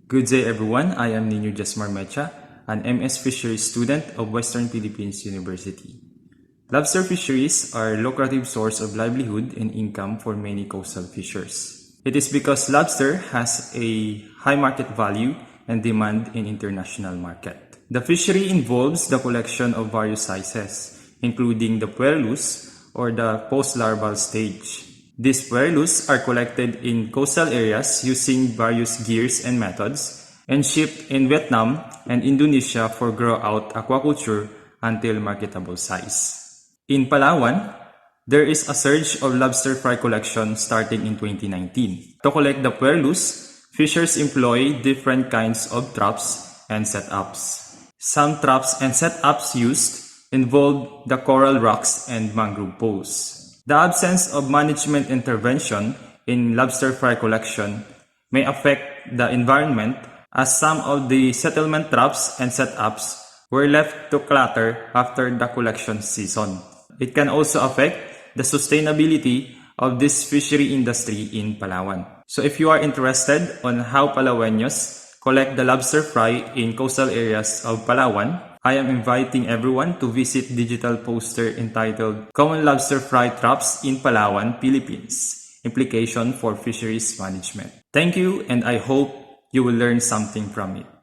Good day everyone, I am Nino Jasmar Mecha, an MS Fisheries student of Western Philippines University. Lobster fisheries are a lucrative source of livelihood and income for many coastal fishers. It is because lobster has a high market value and demand in international market. The fishery involves the collection of various sizes, including the puerlus or the post-larval stage. These puerlus are collected in coastal areas using various gears and methods and shipped in Vietnam and Indonesia for grow-out aquaculture until marketable size. In Palawan, there is a surge of lobster fry collection starting in 2019. To collect the puerlus, fishers employ different kinds of traps and setups. Some traps and setups used involve the coral rocks and mangrove poles. The absence of management intervention in lobster fry collection may affect the environment as some of the settlement traps and setups were left to clutter after the collection season. It can also affect the sustainability of this fishery industry in Palawan. So if you are interested on how Palaweños collect the lobster fry in coastal areas of Palawan, I am inviting everyone to visit digital poster entitled Common Lobster Fry Traps in Palawan, Philippines, Implication for Fisheries Management. Thank you, and I hope you will learn something from it.